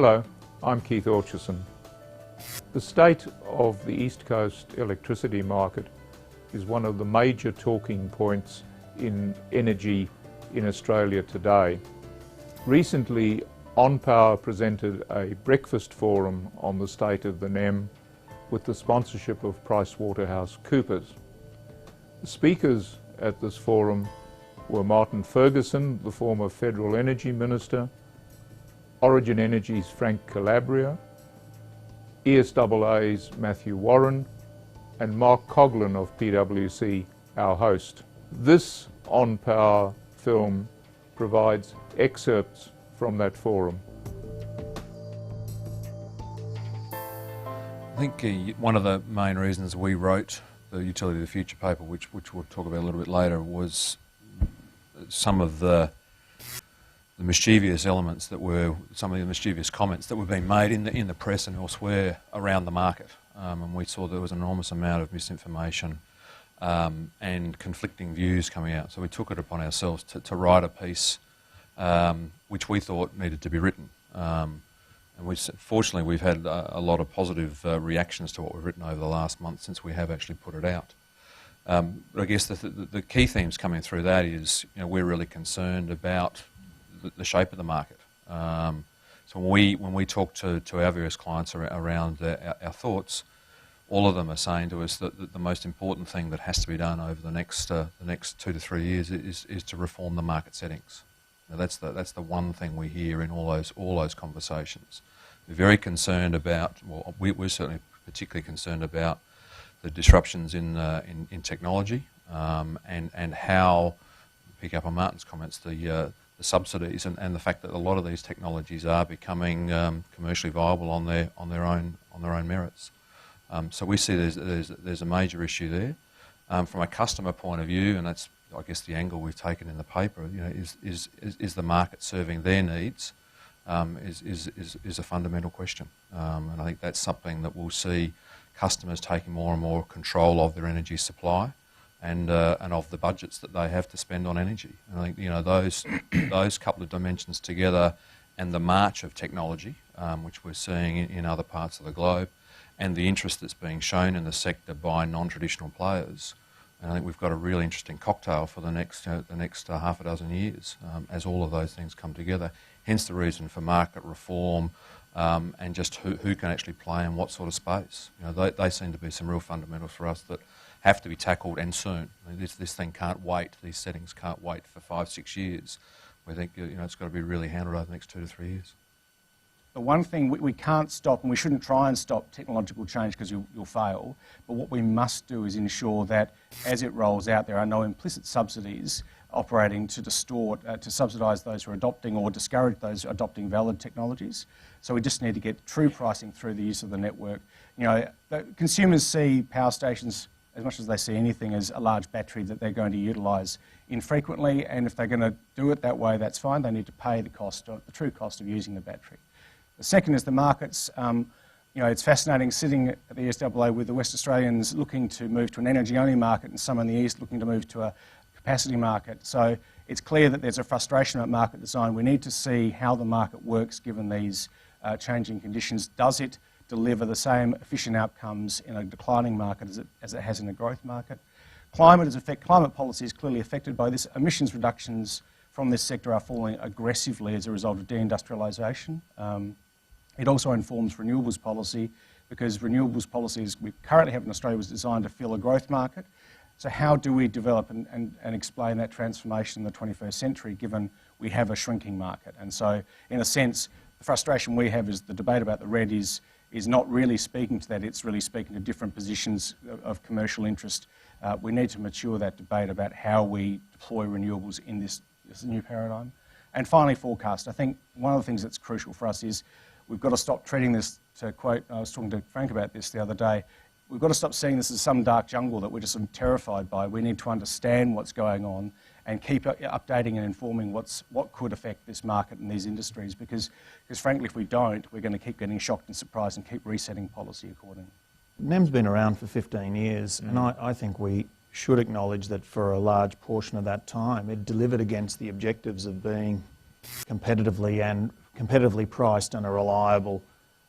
Hello, I'm Keith Orcherson. The state of the East Coast electricity market is one of the major talking points in energy in Australia today. Recently, OnPower presented a breakfast forum on the state of the NEM with the sponsorship of PricewaterhouseCoopers. The speakers at this forum were Martin Ferguson, the former Federal Energy Minister, Origin Energy's Frank Calabria, ESAA's Matthew Warren, and Mark Coughlin of PwC, our host. This OnPower film provides excerpts from that forum. I think one of the main reasons we wrote the Utility of the Future paper, which we'll talk about a little bit later, was some of the mischievous elements that were, some of the mischievous comments that were being made in the press and elsewhere around the market. And we saw there was an enormous amount of misinformation and conflicting views coming out. So we took it upon ourselves to write a piece which we thought needed to be written. And fortunately we've had a lot of positive reactions to what we've written over the last month since we have actually put it out. But I guess the key themes coming through that is, we're really concerned about the shape of the market. So when we talk to our various clients around our thoughts, all of them are saying to us that the most important thing that has to be done over the next 2 to 3 years is to reform the market settings. Now that's the one thing we hear in all those conversations. We're very concerned about, well, we're certainly particularly concerned about the disruptions in technology and how, pick up on Martin's comments, the subsidies and the fact that a lot of these technologies are becoming commercially viable on their own merits. So we see there's a major issue there. From a customer point of view, and that's I guess the angle we've taken in the paper, is the market serving their needs is a fundamental question, and I think that's something that we'll see customers taking more and more control of their energy supply and of the budgets that they have to spend on energy. And I think those couple of dimensions together, and the march of technology, which we're seeing in other parts of the globe, and the interest that's being shown in the sector by non-traditional players, and I think we've got a really interesting cocktail for the next half a dozen years as all of those things come together. Hence the reason for market reform and just who can actually play in what sort of space. They seem to be some real fundamentals for us that have to be tackled, and soon. I mean, this thing can't wait. These settings can't wait for 5-6 years. We think it's got to be really handled over the next 2 to 3 years. The one thing we can't stop, and we shouldn't try and stop technological change because you'll fail, but what we must do is ensure that as it rolls out, there are no implicit subsidies operating to distort, to subsidise those who are adopting or discourage those adopting valid technologies. So we just need to get true pricing through the use of the network. Consumers see power stations, as much as they see anything, as a large battery that they're going to utilise infrequently, and if they're going to do it that way, that's fine. They need to pay the true cost of using the battery. The second is the markets. It's fascinating sitting at the ESAA with the West Australians looking to move to an energy-only market and some in the East looking to move to a capacity market. So it's clear that there's a frustration about market design. We need to see how the market works given these changing conditions. Does it deliver the same efficient outcomes in a declining market as it has in a growth market? Climate policy is clearly affected by this. Emissions reductions from this sector are falling aggressively as a result of deindustrialisation. It also informs renewables policy, because renewables policies we currently have in Australia was designed to fill a growth market. So how do we develop and explain that transformation in the 21st century given we have a shrinking market? And so in a sense, the frustration we have is the debate about the RED is not really speaking to that, it's really speaking to different positions of commercial interest. We need to mature that debate about how we deploy renewables in this new paradigm. And finally, forecast. I think one of the things that's crucial for us is we've got to stop treating this, to quote, I was talking to Frank about this the other day, we've got to stop seeing this as some dark jungle that we're just terrified by. We need to understand what's going on and keep updating and informing what could affect this market and these industries, because frankly, if we don't, we're going to keep getting shocked and surprised and keep resetting policy accordingly. NEM's been around for 15 years, and I think we should acknowledge that for a large portion of that time, it delivered against the objectives of being competitively and competitively priced and a reliable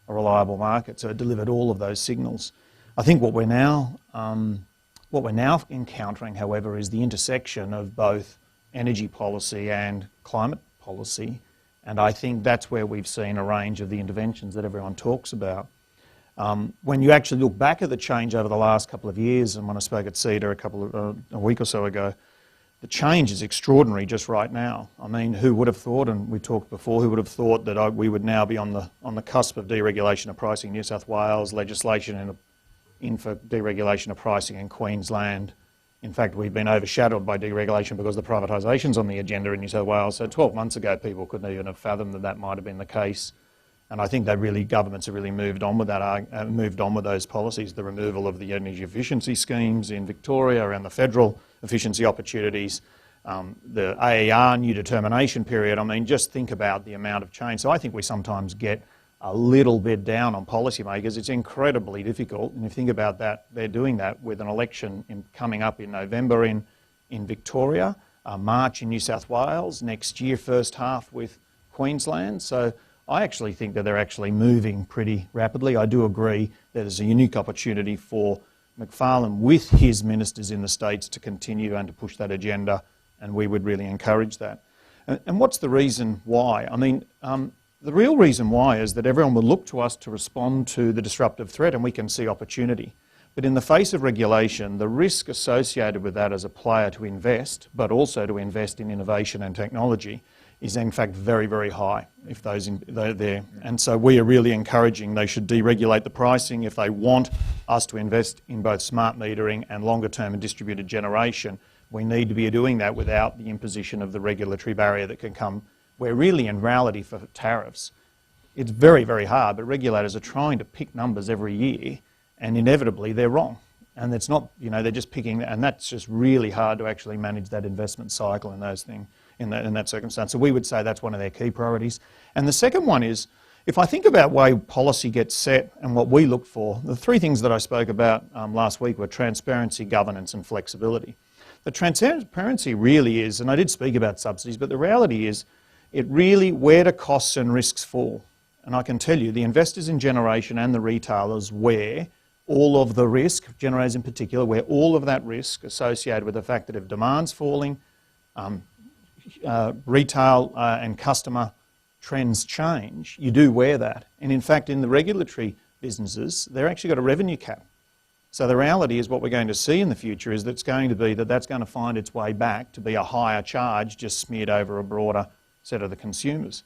market. So it delivered all of those signals. I think what we're now encountering, however, is the intersection of both energy policy and climate policy, and I think that's where we've seen a range of the interventions that everyone talks about. When you actually look back at the change over the last couple of years, and when I spoke at CEDA a week or so ago, the change is extraordinary just right now. I mean, who would have thought, and we talked before, who would have thought that we would now be on the cusp of deregulation of pricing in New South Wales, legislation in for deregulation of pricing in Queensland. In fact, we've been overshadowed by deregulation because the privatisation's on the agenda in New South Wales. So 12 months ago, people couldn't even have fathomed that might have been the case. And I think governments have really moved on with that, moved on with those policies. The removal of the energy efficiency schemes in Victoria around the federal efficiency opportunities, the AER new determination period. I mean, just think about the amount of change. So I think we sometimes get a little bit down on policymakers. It's incredibly difficult. And if you think about that, they're doing that with an election coming up in November in Victoria, March in New South Wales, next year first half with Queensland. So I actually think that they're actually moving pretty rapidly. I do agree that there's a unique opportunity for Macfarlane with his ministers in the states to continue and to push that agenda, and we would really encourage that. And what's the reason why? I mean, the real reason why is that everyone will look to us to respond to the disruptive threat, and we can see opportunity. But in the face of regulation, the risk associated with that as a player to invest, but also to invest in innovation and technology, is in fact very, very high if they're there. And so we are really encouraging they should deregulate the pricing if they want us to invest in both smart metering and longer term and distributed generation. We need to be doing that without the imposition of the regulatory barrier that can come, where really in reality for tariffs, it's very, very hard, but regulators are trying to pick numbers every year and inevitably they're wrong. And it's not, they're just picking, and that's just really hard to actually manage that investment cycle and those things. In that circumstance. So we would say that's one of their key priorities. And the second one is, if I think about way policy gets set and what we look for, the three things that I spoke about last week were transparency, governance and flexibility. The transparency really is, and I did speak about subsidies, but the reality is it really, where do costs and risks fall? And I can tell you the investors in generation and the retailers where all of the risk, generators in particular, where all of that risk associated with the fact that if demand's falling, retail and customer trends change, you do wear that. And in fact, in the regulatory businesses, they're actually got a revenue cap. So the reality is what we're going to see in the future is that's going to find its way back to be a higher charge just smeared over a broader set of the consumers.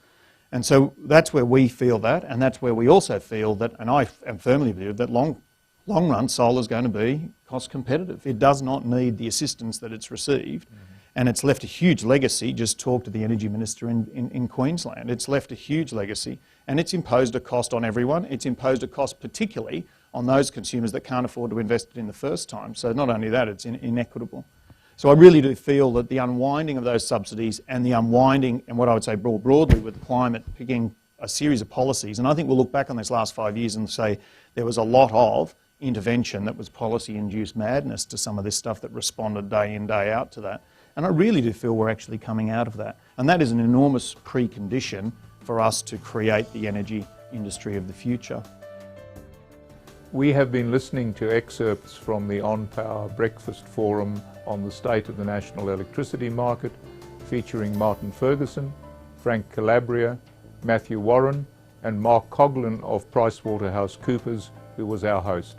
And so that's where we feel that, and that's where we also feel that, and I am firmly believe that long run solar is going to be cost competitive. It does not need the assistance that it's received. And it's left a huge legacy. Just talk to the Energy Minister in Queensland. It's left a huge legacy and it's imposed a cost on everyone. It's imposed a cost particularly on those consumers that can't afford to invest it in the first time. So not only that, it's inequitable. So I really do feel that the unwinding of those subsidies and the unwinding, and what I would say broadly with climate, picking a series of policies, and I think we'll look back on this last 5 years and say there was a lot of intervention that was policy-induced madness to some of this stuff that responded day in, day out to that. And I really do feel we're actually coming out of that. And that is an enormous precondition for us to create the energy industry of the future. We have been listening to excerpts from the On Power Breakfast Forum on the state of the national electricity market, featuring Martin Ferguson, Frank Calabria, Matthew Warren, and Mark Coughlin of PricewaterhouseCoopers, who was our host.